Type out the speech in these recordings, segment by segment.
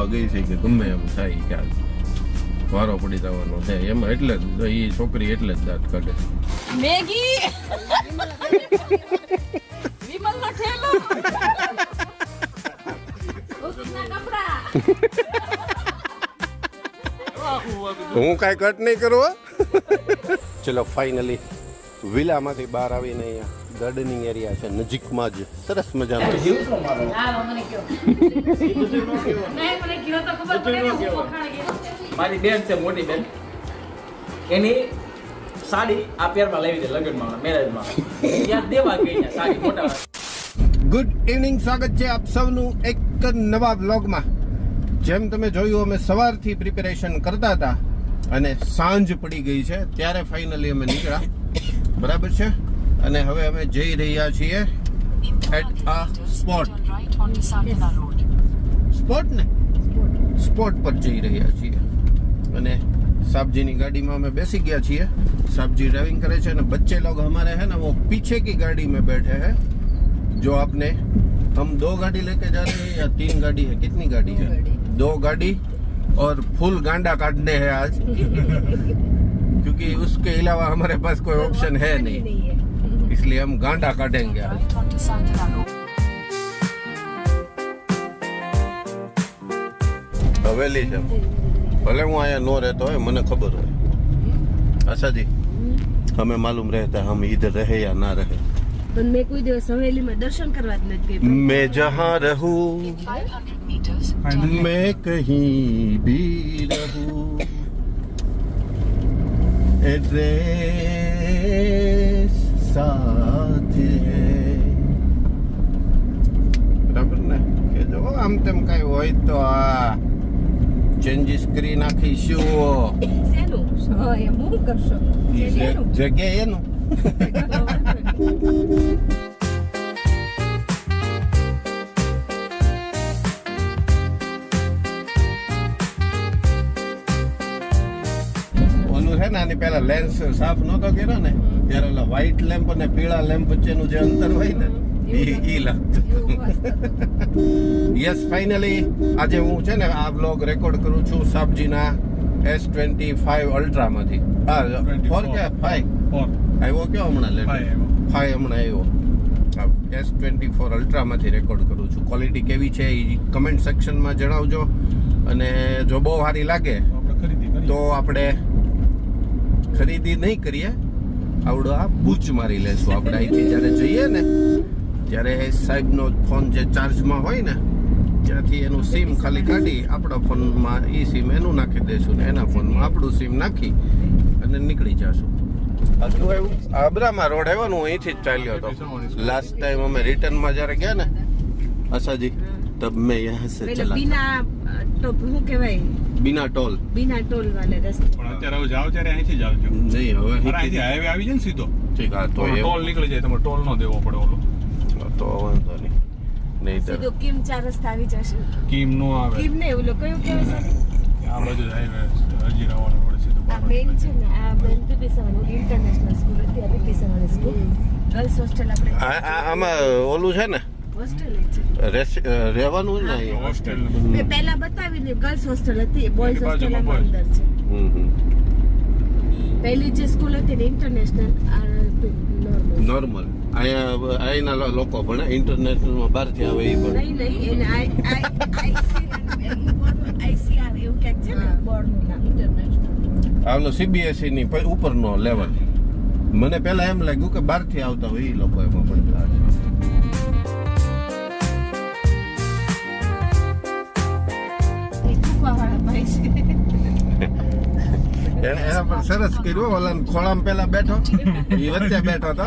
બોલવા ગઈ છે કે ગમે એમ થાય કે વારો પડી જવાનો છે એમાં, એટલે જ એ છોકરી એટલે જ દાંત કાઢે. મેગી વિમલનો ઠેલો ઉસના કપડા. હું કાંઈ કટ નહીં કરું. ચલો ફાઇનલી વિલામાંથી બહાર આવીને અહીંયા ગાર્ડનિંગ એરિયા છે નજીકમાં જ સરસ મજાનો. હા મને કયો નહીં મને કયો તો ખબર પડે ને હું વખાણ ગયો. મારી બેન છે મોટી બેન, એની સાડી આ પેરમાં લાવી દે લગ્નમાં મેરેજમાં ત્યાં દેવા ગઈ છે સાડી મોટા. ગુડ ઇવનિંગ, સ્વાગત છે આપ સૌનું એક નવા વ્લોગમાં. જેમ તમે જોયું અમે સવારથી પ્રિપેરેશન કરતા હતા અને સાંજ પડી ગઈ છે ત્યારે ફાઇનલી અમે નીકળ્યા, બરાબર છે. અને હવે અમે જઈ રહ્યા છીએ એટ આ સ્પોટ ને સ્પોટ પર જઈ રહ્યા છીએ. અને સાબજીની ગાડીમાં અમે બેસી ગયા છીએ. साहब ड्राइविंग करे छे, बच्चे लोग हमारे हैं ना वो पीछे की गाड़ी में बैठे हैं. जो आपने हम 2 गाड़ी लेके जा रहे हैं या 3 गाड़ी है, कितनी गाड़ी है? 2 गाड़ी और फुल गांडा काटने हैं आज क्योंकि उसके अलावा हमारे पास कोई ऑप्शन है नहीं, इसलिए हम गांडा काटेंगे आज. हवेली છે भले હું અહીંયા नो रहता હોય મને ખબર હોય. अच्छा जी, हमें मालूम रहता है हम इधर रहे या ना रहे. પણ મેં કોઈ દિવસ હવેલી માં દર્શન કરવા જ નથી ગઈ. मैं जहाँ रहूं मैं कहीं भी रहूं एड्रेस साथ है. बराबर ने કે જો આમ તેમ કઈ હોય તો આ ચેન્જીસ કરી નાખીશું. શેનું? હા એમ હું કરશો જગ્યા એનું. ઓલું છે ને આની પેલા લેન્સ સાફ નતો કર્યો ને ત્યારે ઓલા વ્હાઈટ લેમ્પ અને પીળા લેમ્પ વચ્ચેનું જે અંતર હોય ને ઈ લાગતું. યસ, ફાઇનલી આજે હું છે ને આ બ્લોગ રેકોર્ડ કરું છું સાબજીના S25 અલ્ટ્રા માંથી. હા 4 કે 5 આવ્યો કયો હમણાં લેટ 5 હમણાં આવ્યો. S24 અલ્ટ્રા માંથી રેકોર્ડ કરું છું. ક્વોલિટી કેવી છે એ કમેન્ટ સેક્શનમાં જણાવજો અને જો બહુ સારી લાગે તો આપણે ખરીદી નહીં કરીએ, આવડો આ બૂચ મારી લેશું આપણે. અહીંથી જ્યારે જઈએ ને ત્યારે સાહેબનો ફોન જે ચાર્જમાં હોય ને ત્યાંથી એનું સિમ ખાલી કાઢી આપણા ફોનમાં એ સિમ એનું નાખી દઈશું ને એના ફોનમાં આપણું સિમ નાખી અને નીકળી જશું. આટલું આવ્યું આબરામાં રોડ આવ્યો ને હું અહીંથી જ ચાલ્યો હતો લાસ્ટ ટાઈમ અમે રિટર્નમાં જ્યારે ગયા ને આશાજી તબ મેં યહાં સે ચલા બિના તો શું કહેવાય બિના ટોલ વાલે રસ્તે. પણ અત્યારે હવે જાવ ત્યારે અહીંથી જ આવજો. નહીં હવે અહીંથી હાઈવે આવી જાય ને સીધો ઠીક. હા તો ટોલ નીકળી જાય, તમારે ટોલ ન દેવો પડે. ઓલો તો વાંધો નહીં. સીધો કિમ 4 રસ્તા આવી જશે. કીમ નો આવે, કિમ ને ઓલો કયું કહેવાય છે આ બાજુ હાઈવે હજીરાવાળા રોડ સીધો આ મેન છે ને આ બેનપી સવાણી ઇન્ટરનેશનલ સ્કૂલ હતી. આ બેનપી સવાણી સ્કૂલ ગર્લ્સ હોસ્ટેલ આપણે આમાં ઓલું છે ને હોસ્ટેલ છે રહેવાનું ને હોસ્ટેલ મેં પહેલા બતાવીને ગર્લ્સ હોસ્ટેલ હતી, બોયઝ હોસ્ટેલ આમાં અંદર છે. પહેલી જે સ્કૂલ હતી ને ઇન્ટરનેશનલ નોર્મલ અહીંના લોકો ભણે, ઇન્ટરનેશનલમાં બહારથી આવે એ ભણે. નહીં એને આઈસીઆર એવું ક્યાંક છે ને બોર્ડનું નામ ઇન્ટરનેશનલ. આ CBSE ની ઉપરનો લેવલ. મને પહેલા એમ લાગ્યું કે બહારથી આવતા હોય એ લોકો એમાં ભણતા. એના પર સરસ કર્યું. ઓલા ખોળામાં પેલા બેઠો એ વચ્ચે બેઠો હતો,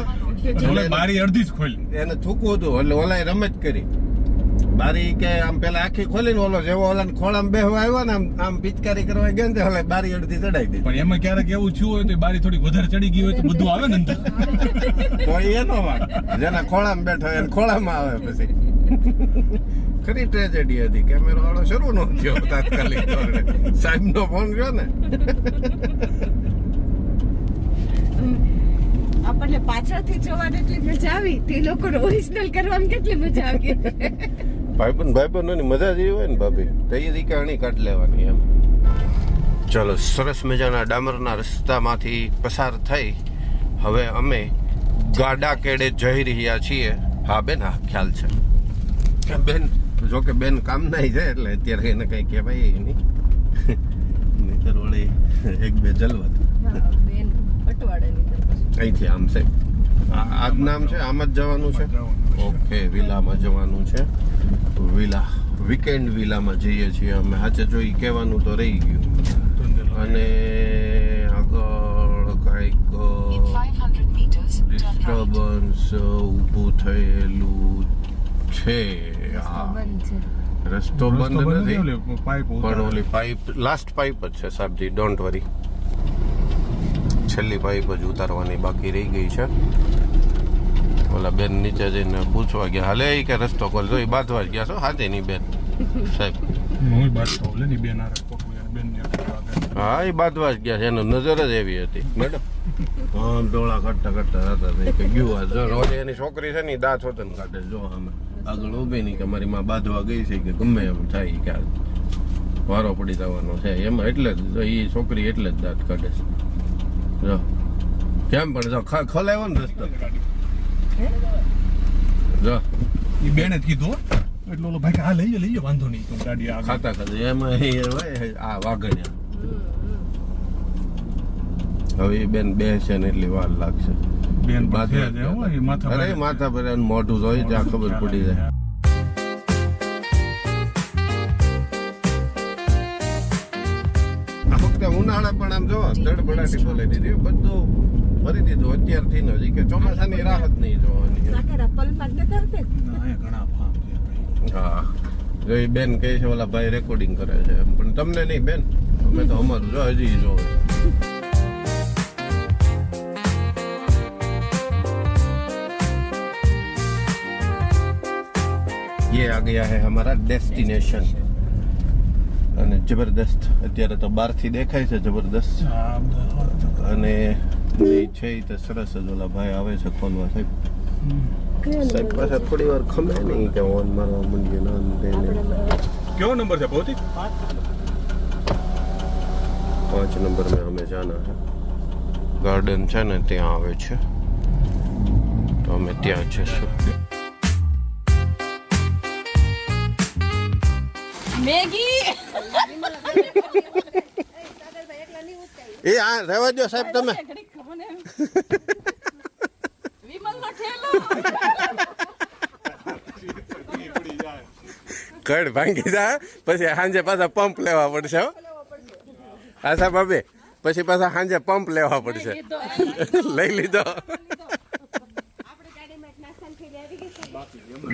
બારી અડધી જ ખોલી, એને થૂકવું હતું એટલે ઓલા રમત કરી બારી કે આમ પેલા આખી ખોલીને ઓલો જેવો ઓલા ખોળામાં બેહવા આવ્યો ને આમ પિચકારી કરવા ગયા ને ઓલા બારી અડધી ચડાવી દીધી. પણ એમાં ક્યારેક એવું થયું હોય તો બારી થોડી વધારે ચડી ગઈ હોય તો બધું આવે ને અંદર. તો એનો વાંક જેના ખોળામાં બેઠો એને ખોળામાં આવે. પછી ખરી ટ્રેજેડી હતી. કેમેરો વાળો શરૂ નો થયો તાત્કાલિક ધોરણે. સાહેબનો ફોન રહ્યો ને આપણને પાછળથી જોવાની એટલી મજા આવી, તે લોકોને ઓરિજિનલ કરવામાં કેટલી મજા આવી. ભાઈબંધોની મજા જેવી હોય ને ભાભી તો એ રીકાણી કાઢ લેવાની એમ. ચલો સરસ મજાના ડામરના રસ્તામાંથી પસાર થઈ હવે અમે ગાડા કેડે જઈ રહ્યા છીએ. હા બેન, હા ખ્યાલ છે બેન. જો કે બેન કામ નહીં જાય એટલે અત્યારે એને કઈ કહેવાય નહીં, નહીતર વળી એક બે જલવત. બેન અટવાડેની અહીંથી આમ છે, આ જ નામ છે, આમ જ જવાનું છે. ઓકે, વિલામાં જવાનું છે. વિલા વીકેન્ડ વિલામાં જઈએ છીએ અમે. હાચે જોઈ કહેવાનું તો રહી ગયું. અને આગળ કાંઈક ડિસ્ટર્બન્સ ઊભું થયેલું છે. રસ્તો બંધ નથી પણ ઓલી પાઇપ, લાસ્ટ પાઇપ જ છે સાહેબજી, ડોન્ટ વરી. છેલ્લી પાઇપ જ ઉતારવાની બાકી રહી ગઈ છે. ઓલા બેન નીચે જઈને પૂછવા ગયા, હાલે કે રસ્તો ખોલ, જો બાંધવા જ ગયા છો. હાથે નહીં બેન સાહેબ, હા એ બાંધવા જ ગયા છે. એનો નજર જ એવી હતી મેડમ, આમ ડોળા કાઢતા કાઢતા હતા કે ગયું જો એની છોકરી છે ને દાંત હોતન કાઢે. જો અમે આગળ ઊભી નહીં કે મારી માં બાંધવા ગઈ છે કે ગમે એમ થાય કે વારો પડી જવાનો છે એમાં, એટલે જ એ છોકરી એટલે જ દાંત કાઢે છે. જો કેમ પણ જો ખોલાયો ને રસ્તો, જો એ બેને જ કીધું એટલે ઓલો ભાઈ કે હા લઈએ વાંધો નહીં તો ગાડી આગળ ખાતા ખાતા એમાં એ હોય આ વાઘણ્યા. હવે એ બેન બેસે ને એટલી વાર લાગશે. બેન બાદ અરે માથા પર મોઢું જોઈ ત્યાં ખબર પડી જાય. આ વખતે ઉનાળા પણ આમ જો ધડબડાટી બોલાવી દીધી, બધું ભરી દીધું અત્યારથી ન હજી કે ચોમાસાની રાહત નહીં જોવાની. હા, જો એ બેન કહે છે ઓલા ભાઈ રેકોર્ડિંગ કરે છે, પણ તમને નહીં બેન, અમે તો અમારું જો હજી જોવે. ये आ गया है हमारा डेस्टिनेशन. અને જબરદસ્ત અત્યારે તો બહારથી દેખાય છે જબરદસ્ત. અને એ છે તો સરસ જ. ઓલા ભાઈ આવે છે ખોલવા. સાહેબ પાસે થોડી વાર ખમે નહીં કે ઓન મારવા માંડીએ ના દઈને. કેવો નંબર છે ભૌતિક? 5 નંબર में हमें जाना है. ગાર્ડન છે ને ત્યાં આવે છે તો અમે ત્યાં જઈશું. મેગી એ આ રહેવા દો સાહેબ તમે. કડ ભાંગી જાય પછી સાંજે પાછા પંપ લેવા પડશે. હા સાહેબ હવે પછી પાછા સાંજે પંપ લેવા પડશે. લઈ લીધો.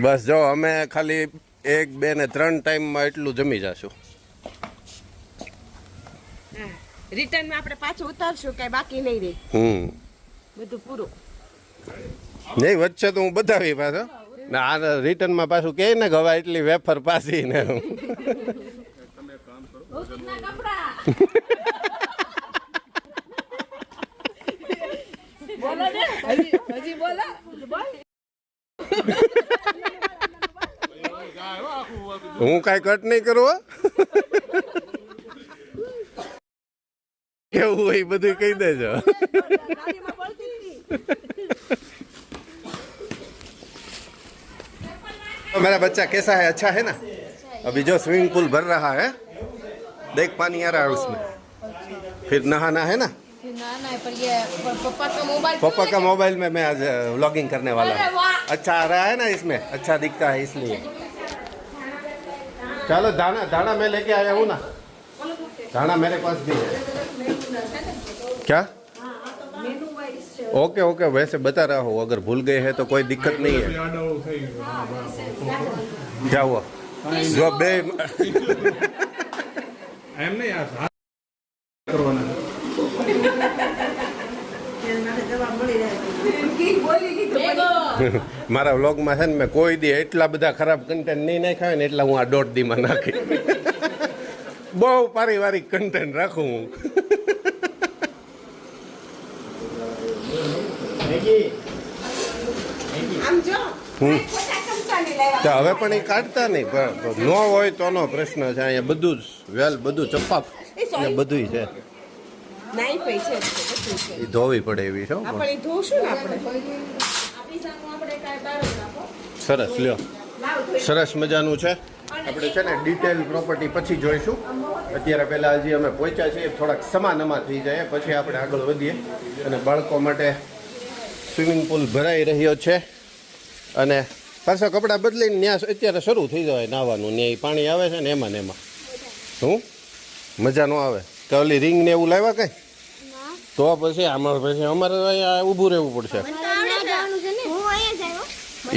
બસ જો અમે ખાલી 1, 2 ને 3 ટાઈમમાં એટલું જમી જશું. રિટર્ન માં આપણે પાછું ઉતારશું, કઈ બાકી નહીં રહે. બધું પૂરું નહીં વચ્ચે તો હું બતાવી પાછો ને આ રિટર્નમાં પાછું કહે ને કે હવે એટલી વેફર પાછી ને હું કઈ કટ નહીં કરું. કેવું હોય બધું કહી દેજો. मेरा बच्चा कैसा है? अच्छा है ना? अभी जो स्विमिंग पूल भर रहा है, देख पानी आ रहा है उसमें. फिर नहाना है ना? नहाना है, पर ये पापा का मोबाइल में मैं आज व्लॉगिंग करने वाला हूँ. अच्छा आ रहा है ना इसमें, अच्छा दिखता है इसलिए. चलो दाना दाना मैं लेके आया हूँ ना, दाना मेरे पास भी है. क्या? ओके ओके, वैसे बता रहा हूँ, अगर भूल गए हैं तो कोई दिक्कत नहीं है. क्या हुआ? जो बे એમ નહીં યાર કરવાના. મારા વ્લોગમાં છે ને મેં કોઈ દી એટલા બધા ખરાબ કન્ટેન્ટ નહીં નાખ્યા હોય ને એટલા હું આ 1.5 દીમાં નાખી. બહુ પારિવારિક કન્ટેન્ટ રાખું હું. તો હવે પણ એ કાઢતા નહીં, પણ ન હોય તોનો પ્રશ્ન છે. અહીંયા બધું જ વેલ, બધું ચપાપ ને બધું છે. એ ધોવી પડે એવી છે. સરસ, લ્યો, સરસ મજાનું છે. આપણે છે ને ડિટેલ પ્રોપર્ટી પછી જોઈશું. અત્યારે પહેલાં હજી અમે પહોંચ્યા છીએ, થોડાક સમાનમા થઈ જાય પછી આપણે આગળ વધીએ. અને બાળકો માટે સ્વિમિંગ પુલ ભરાઈ રહ્યો છે અને પાછા કપડાં બદલીને ત્યાં અત્યારે શરૂ થઈ જાય નાહવાનું. ત્યાં પાણી આવે છે ને એમાં ને એમાં શું મજા ન આવે. તો ઓલી રિંગ ને એવું લાવ્યા કંઈ? તો પછી આમાં પછી અમારે અહીંયા ઊભું રહેવું પડશે.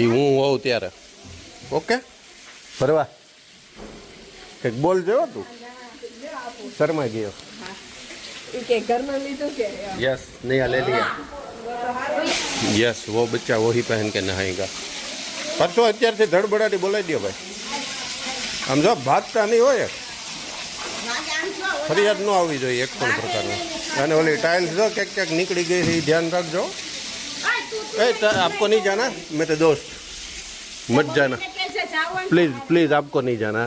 એ હું હોઉં ત્યારે. ઓકે, ભરવા કંઈક બોલ જેવો તું શર્મા ગયો. यस नया ले लिया. यस वो बच्चा वही पहन के नहाएगा. परसों અત્યારથી ધડબડાટી બોલાવી દો ભાઈ. આમ જો ભાગતા નહીં હોય, ફરિયાદ ન આવવી જોઈએ એક પણ પ્રકારની. અને ઓલી ટાઇલ્સ જો ક્યાંક ક્યાંક નીકળી ગઈ છે, ધ્યાન રાખજો. आपको नहीं जाना, मैं तो दोस्त मत जाना प्लीज प्लीज, आपको नहीं जाना.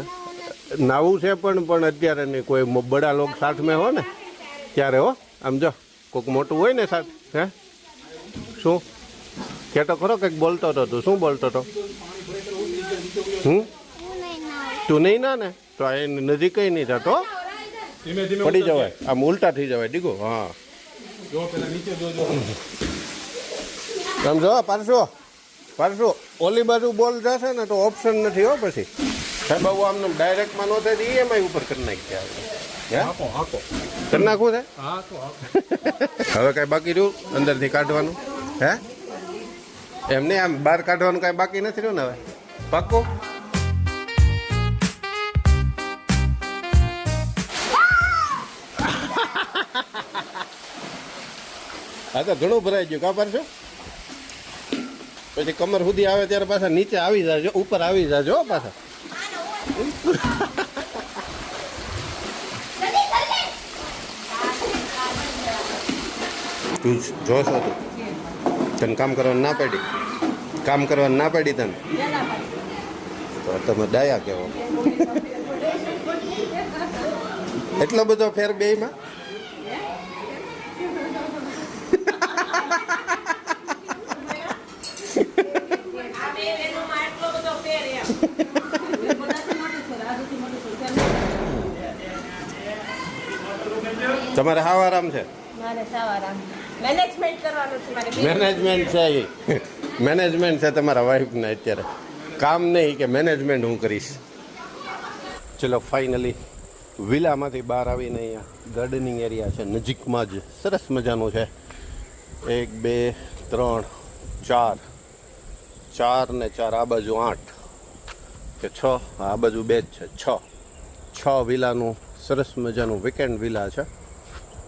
નાવું છે પણ અત્યારે નહીં. કોઈ બડા લોક સાથ મેં હો ને ત્યારે હો. આમ જો કોઈક મોટું હોય ને સાથ. હે શું કહેતો ખરો? કંઈક બોલતો હતો તું. શું બોલતો હતો? તું નહીં ના ને તો એ નજીક કઈ નહીં થતો, પડી જવાય, આમ ઉલટા થઈ જવાય. દીગો હા સમજો. પારસો ઓલી બાજુ બોલ જશે ને તો ઓપ્શન નથી હો. પછી સાહેબ બાબુ આમને ડાયરેક્ટમાં ન થાય તો EMI ઉપર કરી નાખી કરી નાખવું છે. હવે કાંઈ બાકી રહ્યું અંદરથી કાઢવાનું? હે એમ નહીં, આમ બહાર કાઢવાનું કાંઈ બાકી નથી રહ્યું ને હવે? પાક્કું? હા તો ઘણું ભરાઈ ગયું. કાપર છો પછી કમર સુધી આવે ત્યારે પાછા નીચે આવી જાજો, ઉપર આવી જાજો પાછા. તું જોશો તું તને કામ કરવાનું ના પાડી, કામ કરવાનું ના પાડી તને તો તમે ડાયા કેવો. એટલો બધો ફેર બેયમાં? તમારે હાવ આરામ છે? મેનેજમેન્ટ છે, મેનેજમેન્ટ છે તમારા વાઈફને અત્યારે. કામ નહીં કે મેનેજમેન્ટ હું કરીશ. ચલો ફાઇનલી વિલામાંથી બહાર આવીને અહીંયા ગાર્ડનિંગ એરિયા છે નજીકમાં જ, સરસ મજાનું છે. 1 2 3 4 ને 4 આ બાજુ 8 કે 6, આ બાજુ 2 જ છે. 6 વિલાનું સરસ મજાનું વીકેન્ડ વિલા છે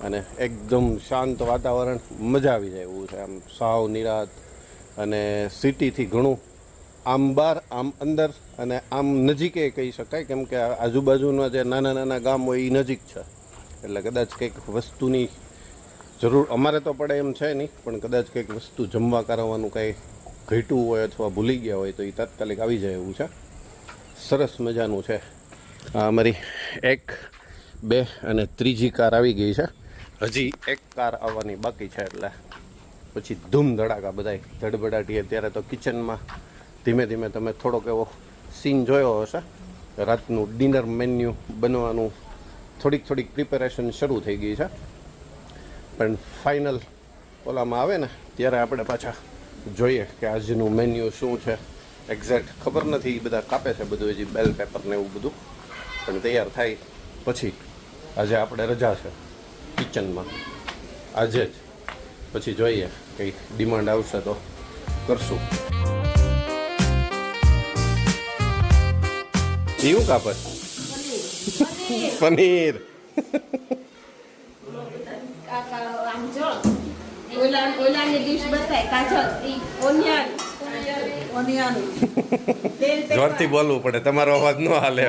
અને એકદમ શાંત વાતાવરણ, મજા આવી જાય એવું છે. આમ સાવ નિરાત અને સિટીથી ઘણું આમ બહાર આમ અંદર અને આમ નજીકે કહી શકાય, કેમ કે આજુબાજુના જે નાના નાના ગામ હોય એ નજીક છે. એટલે કદાચ કંઈક વસ્તુની જરૂર અમારે તો પડે એમ છે નહીં, પણ કદાચ કંઈક વસ્તુ જમવા કરવાનું કંઈ ઘટ્યું હોય અથવા ભૂલી ગયા હોય તો એ તાત્કાલિક આવી જાય એવું છે. સરસ મજાનું છે. આ અમારી 1 2 અને ત્રીજી કાર આવી ગઈ છે. હજી 1 કાર આવવાની બાકી છે. એટલે પછી ધૂમ ધડાકા બધાય ધડબડાટીએ. ત્યારે તો કિચનમાં ધીમે ધીમે તમે થોડોક એવો સીન જોયો હશે. રાતનું ડિનર મેન્યુ બનવાનું થોડીક પ્રિપેરેશન શરૂ થઈ ગઈ છે. પણ ફાઇનલ ઓલામાં આવે ને ત્યારે આપણે પાછા જોઈએ કે આજનું મેન્યુ શું છે. એક્ઝેક્ટ ખબર નથી. બધા કાપે છે બધું, હજી બેલ પેપર ને એવું બધું. પણ તૈયાર થાય પછી આજે આપણે રજા છે કિચનમાં આજે જ. પછી જોઈએ કંઈ ડિમાન્ડ આવશે તો કરશું. એવું કાપે પનીર. જોરથી બોલવું પડે, તમારો અવાજ ન હાલે.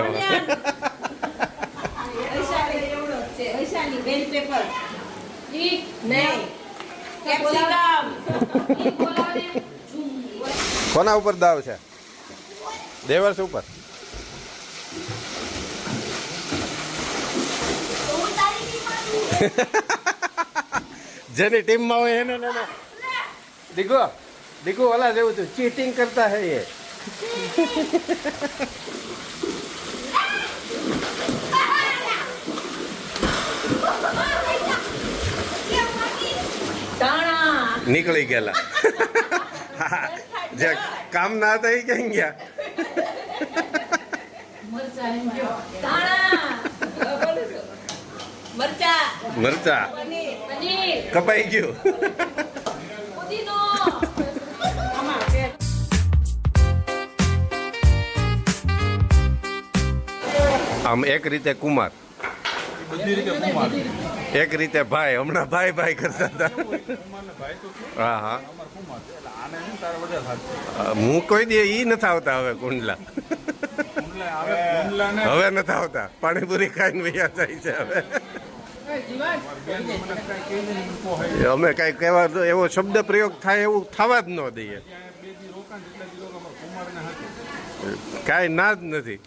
કોના ઉપર દાવ છે? દેવર્ષ ઉપર જેની ટીમમાં હોય એને દીકુ દીકુ ઓલા જેવું તું ચીટિંગ કરતા હે એ નીકળી ગયેલા જે કામ ના હતા એ ક્યાં ગયા મરચા કપાઈ ગયું આમ એક રીતે કુમાર બધી રીતે કુમાર એક રીતે ભાઈ હમણાં ભાઈ ભાઈ કરતા હતા હા હા આને છે ને તારે બધા સાથે હું કોઈ દે ઈ નથી આવતા હવે કુંડલા હવે નથી આવતા પાણીપુરી ખાઈને વૈયા જાય છે હવે અમે કઈ કહેવા એવો શબ્દ પ્રયોગ થાય એવું થવા જ ન દઈએ કાંઈ ના જ નથી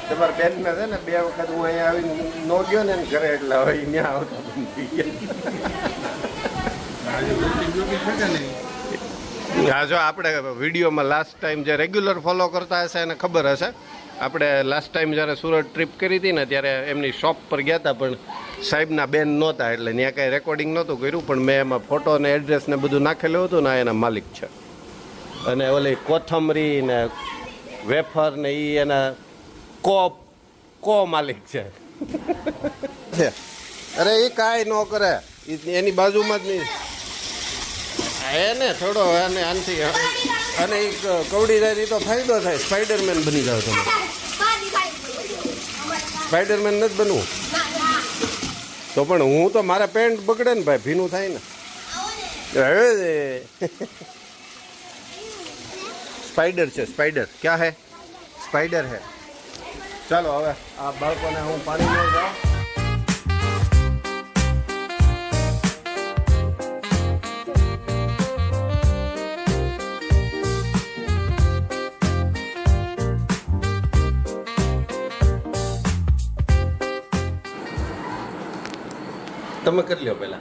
તમારા બેન ને છે ને 2 વખત હું અહીંયા આવીને નો ગયો ને ઘરે એટલે હવે ત્યાં આવતા હા જો આપણે વિડીયોમાં લાસ્ટ ટાઈમ જે રેગ્યુલર ફોલો કરતા હશે એને ખબર હશે આપણે લાસ્ટ ટાઈમ જ્યારે સુરત ટ્રીપ કરી હતી ને ત્યારે એમની શોપ પર ગયા હતા પણ સાહેબના બેન નહોતા એટલે ત્યાં કાંઈ રેકોર્ડિંગ નહોતું કર્યું પણ મેં એમાં ફોટો ને એડ્રેસ ને બધું નાખેલું હતું ને એના માલિક છે અને ઓલી કોથમરી ને વેફર ને એ એના કો માલિક છે અરે એ કાંઈ ન કરે એની બાજુમાં જ નહીં એને થોડો અને આનથી અને એક કવડી જાય તો ફાયદો થાય સ્પાઈડરમેન બની જાવ તમે સ્પાઈડરમેન નથી બનવું તો પણ હું તો મારા પેન્ટ બગડે ને ભાઈ ભીનું થાય ને સ્પાઈડર છે સ્પાઈડર ક્યાં હે સ્પાઈડર હે ચાલો હવે આ બાળકોને હું પાણી લઈ જાઉં તમે કરી લ્યો પેલા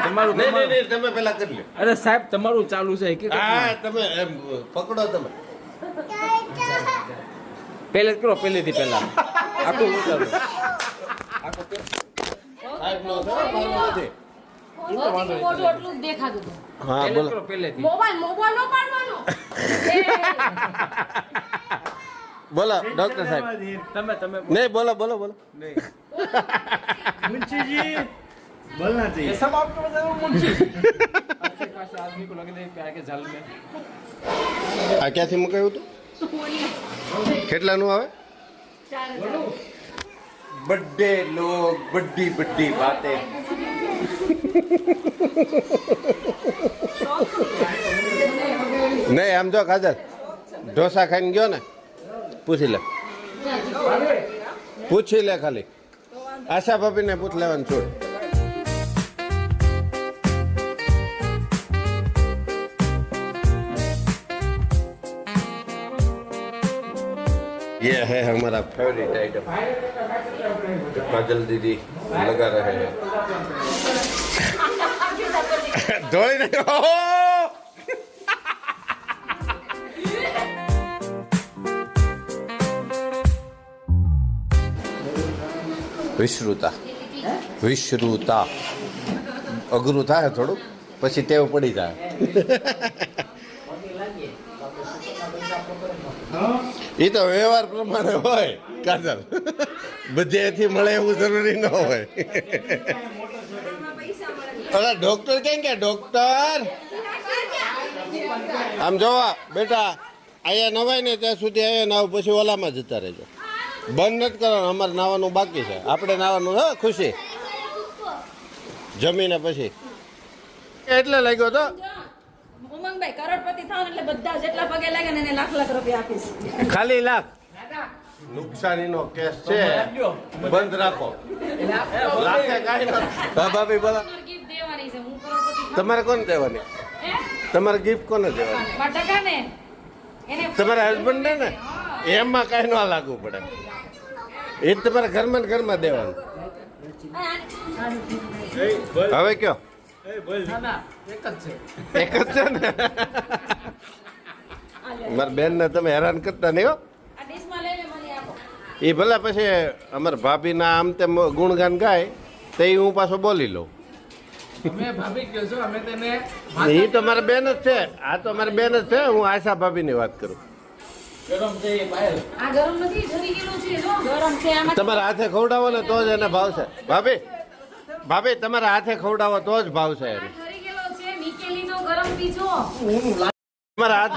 તમારું નહીં તમે પેલા કરી લ્યો અરે સાહેબ તમારું ચાલુ છે કે હા તમે એમ પકડો તમે પહેલે કરો પહેલેથી પહેલા આખું ઉતારો સાહેબ નો થયો મારો નથી હા પહેલે બોલો કરો પહેલેથી બોલો ડોક્ટર સાહેબ તમે નહીં બોલો બોલો બોલો मुंशी जी बोलना चाहिए ये सब आपको बता दो मुंशी अच्छे खासे आदमी को लगे प्यार के जल में આ ક્યાંથી મુકાયું હતું કેટલાનું આવે બડ્ડે લોગ બड्डी बड्डी बातें નહીં આમ જો કાજલ ઢોસા ખાઈને ગયો ને પૂછી લે ખાલી આશા ભાભીને પૂછ લેવાનું છોડ ये है हमारा फेवरेट आइटम काजल दीदी लगा रहे हैं धोई नहीं हो વિશ્રુતા અઘરું થાય થોડું પછી ટેવ પડી જાય એ તો વ્યવહાર પ્રમાણે હોય કાજલ બધેથી મળે એવું જરૂરી ન હોય ઓલા ડોક્ટર કેમ કે ડોક્ટર આમ જોવા બેટા અહીંયા નવાય ને ત્યાં સુધી અહીંયા નાવ પછી ઓલામાં જતા રહેજો બંધ નથી કરવાનું અમારે નાવાનું બાકી છે આપણે નાવાનું હા ખુશી જમીને પછી એટલે લાગ્યો તો ઉમંગભાઈ કરોડપતિ થાવ એટલે બધા જેટલા પગે લાગે ને એને લાખ લાખ રૂપિયા આપીશ ખાલી લાખ નુકસાનીનો કેસ છે બંધ રાખો લાખે કાંઈ નથી હા ભાભી બોલો ગિફ્ટ દેવાની છે હું કરોડપતિ તમારે કોને દેવાની તમારે ગિફ્ટ કોને દેવાની બટાકા ને તમારા હસબન્ડ ને એમાં કઈ ન લાગવું પડે. એ જ તમારા ઘરમાં ને ઘરમાં દેવાનું. હવે કયો એક જ છે ને. મારા બેન ને તમે હેરાન કરતા નહીં હો. એ ભલે પછી અમારા ભાભીના આમ તેમ ગુણગાન ગાય તો એ હું પાછો બોલી લઉં. અમે ભાભી કહો છો, અમે તેને એ તો મારા બેન જ છે. આ તો મારી બેન જ છે. હું આશા ભાભીની વાત કરું. ગરમ છે એ પાયલ. આ ગરમ નથી, ઠરી ગયેલું છે જો. ગરમ છે આમાં. તમારા હાથે ખવડાવો ને તો જ એને ભાવશે. ભાભી ભાભી તમારા હાથે ખવડાવો તો જ ભાવશે એને. ઠરી ગયેલો છે, નીકેલીનો ગરમ પીજો. તમારા હાથ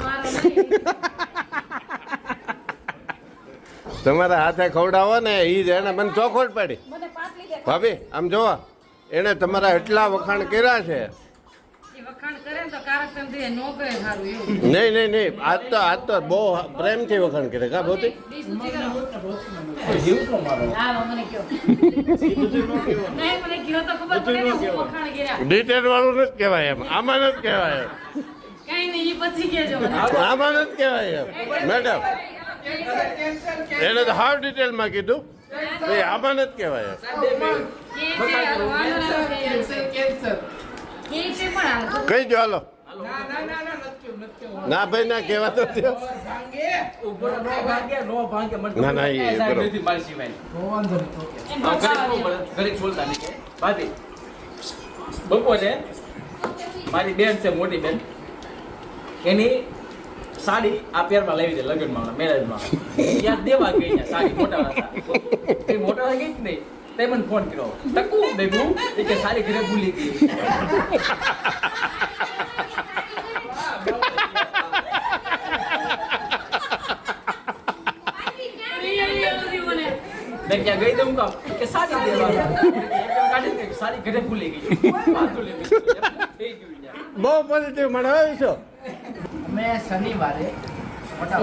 મારો નહીં. તમારા હાથે ખવડાવો ને એ જ એને મને ચોખવટ પાડી. મને પાટલી દે. ભાભી આમ જોવા એને તમારા એટલા વખાણ કર્યા છે. એ વખાણ કરે ને તો કારક તેમ થઈ નો કરે સારું એવું. નહીં નહીં નહીં આજ તો બહુ પ્રેમથી વખાણ કરે કા ભૌતિક. ડીશ ઊંચી કરો. જીવ તો મારો. હા મને કયો. નહીં મને કયો તો ખબર પડે ને હું વખાણ કર્યા. ડિટેલ વાળું નથી કહેવાય એમ. આમાં નથી કહેવાય એમ. કઈ નહીં ઈ પછી કહેજો મને. આમાં નથી કહેવાય એમ મેડમ. એને તો હાવ ડિટેલમાં કીધું. એ આમાં નથી કહેવાય એમ. કે છે વાંધો ના કેન્સર. કે છે પણ હાલ. કહી દો હાલો. ના ભાઈ ના કહેવા તો દો. ઉપર નો ભાગે નો ભાગે મને ના, ના, એ સાહેબ બરોબર. નથી મારી સિવાય. એમ હા, ભણવા ઘડીક બોલતા નહીં કે ભાભી બપોરે મારી બેન છે મોટી બેન, એની સાડી આ પેરમાં લેવી છે લગ્નમાં મેરેજમાં. યાદ દેવા ગઈ છે સાડી મોટા એ મોટા ગઈ જ નહીં. તે મને ફોન કર્યો ટકુ બેબુ એ કે સાડી ઘરે ભૂલી ગઈ. મને મેં ક્યાં ગઈ દઉં કામ કે સાડી દેવા કાઢી દે સાડી ઘરે ભૂલી ગઈ. વાંધો નહીં. થઈ ગયું યાર. બહુ પોઝિટિવ મને હોય છો. અમે શનિવારે મોટા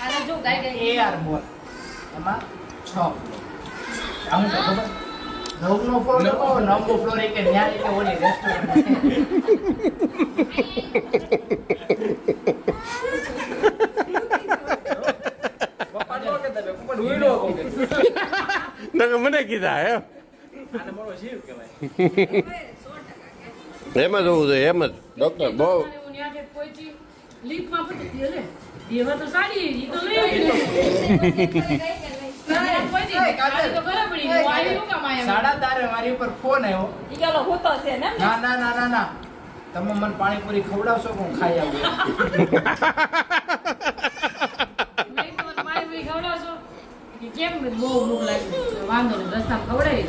આને જો ગાય ગાય AR મોલ એમાં 6 ફ્લોર. આમ ખબર 9નો ફ્લોર હતો, 9મો ફ્લોર એક ન્યા એક ઓલી રેસ્ટોરન્ટ પપ્પા નો કે તમે પપ્પા ડુઈડો નકર મને કીધા એમ. આને મોરો શિવ કહેવાય. એમ જ હોવું જોઈએ. એમ જ ડોક્ટર બહુ લીપમાં પછી લે દેવા તો સાડી ઈ તો લઈ સાડી તો ઘરે પડી ગઈ આવ્યું કામ આયા 3:30 મારી ઉપર ફોન આવ્યો. ઈ ચાલો હોતો છે ને ના ના ના ના ના તમે મને પાણીપુરી ખવડાવશો કે હું ખાઈ આવું? મેં તો મને મારી ભાઈ ખવડાવશો કે કેમ બહુ ભૂખ લાગી વાંધો નહીં રસ્તામાં ખવડાવી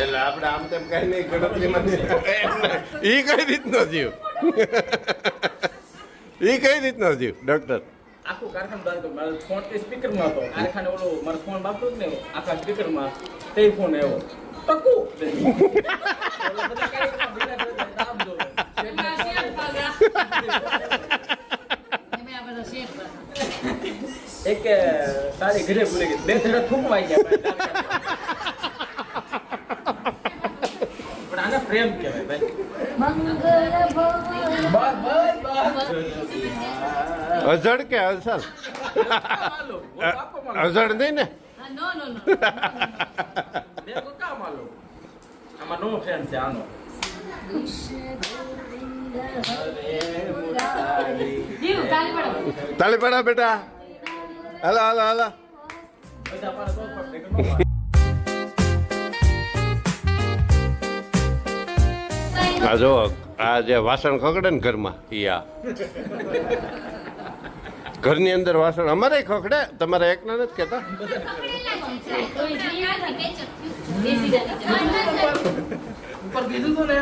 એટલે આપણે આમ તેમ કઈ નહીં ગણતરીમાં ઈ કઈ રીતનો જીવ. ઈ કઈ રીતનો જીવ ડોક્ટર. આખું કારખાનું બંધ હતું. મારો ફોન તે સ્પીકરમાં હતો. કારખાને ઓલો મારો ફોન વાપરતો જ ને આખા સ્પીકરમાં તે ફોન આવ્યો ટકુ ઓલા બધા કાર્યક્રમ ભેગા થતા આમ જો એમાં શેર પાગા એમાં આ બધો શેર પાગા એક સારી ઘરે ભૂલી ગઈ. બે ધડા થૂંકવાઈ ગયા પણ આને પ્રેમ કહેવાય ભાઈ. મંગળ ભવન બસ અઝડ કે અસલ? અઝડ નહીં ને? નો નો નો દેખો કા માલો આમાં નો ફ્રેન્ડ છે આનો. જીવ તાલી પડો તાળી પાડો બેટા. હાલો હાલો હાલો. બધા પાડે તો પડે કે નો પાડે. આ જો આ જે વાસણ ખકડે ને ઘરમાં ઈ આ ઘરની અંદર વાસણ અમારે ખકડે. તમારે એકના નથી કહેતા? કોઈ જી આ બેસી જાય ઉપર કીધું તું ને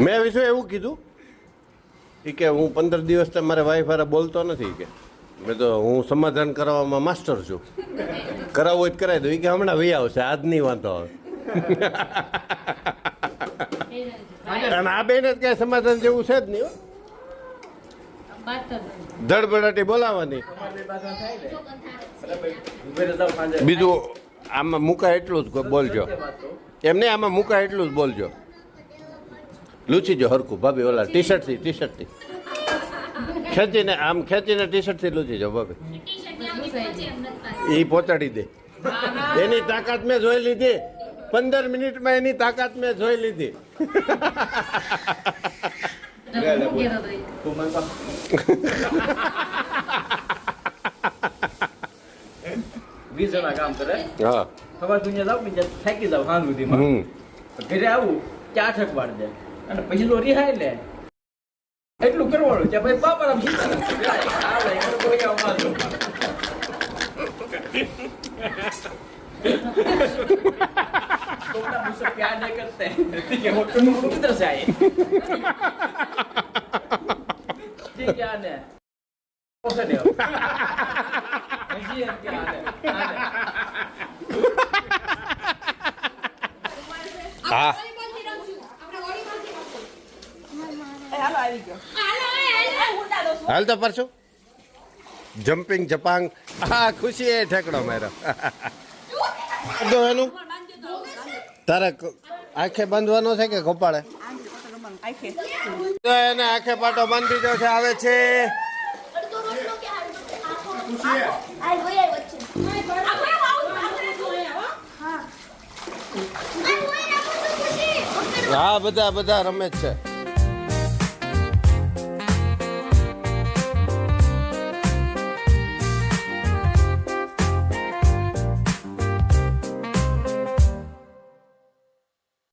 મેં વિશે એવું કીધું ઈ કે હું 15 દિવસ તમારે વાઈફ હારે બોલતો નથી કે. મેં તો હું સમાધાન કરવામાં માસ્ટર છું. કરાવવું હોય તો કરાવી દઉં. ઈ કે હમણાં વહી આવશે, આજ નહીં વાંધો આવે. અને આ બેન જ કઈ સમાધાન જેવું છે જ નહીં હો. પાતળ. ધડબડાટી બોલાવાની. અમારે બાધા થાય ને બરાબર ઉભે રહેતા સાંજે બીજું આમાં મુકા એટલું જ બોલજો. એમને આમાં મુકા એટલું જ બોલજો. લૂચીજો હરખું ભાભી ઓલા ટી શર્ટથી ખેંચીને આમ ખેંચીને ટી શર્ટથી લૂચીજો ભાભી. એ પહોંચાડી દે. એની તાકાત મેં જોઈ લીધી 15 મિનિટમાં એની તાકાત મેં જોઈ લીધી. હું કહેતો હતો એ. તું મને કહો. 20 જણા કામ કરે હા ખબર દુનિયા જાવ ને ત્યાં થાકી જાવ હાંગ સુધીમાં હમ ઘરે આવું ત્યાં ઠકવાડ દે અને પછી તો રિહાય લે એટલું કરવાનું ત્યાં પછી બાપા આમ કોઈ કામ વાંધો छोटा मुझसे प्यार नहीं करते ठीक है वो किधर से आए ठीक है आने कौन सा देव जी क्या आने હા હાલ તો પરશું જમ્પિંગ જપાંગ હા ખુશી એ ઠેકડો માર્યો દો એનું તારે આંખે બાંધવાનો છે કે કપાળે તો એને આંખે પાટો બાંધી દીધો છે આવે છે હા બધા રમે જ છે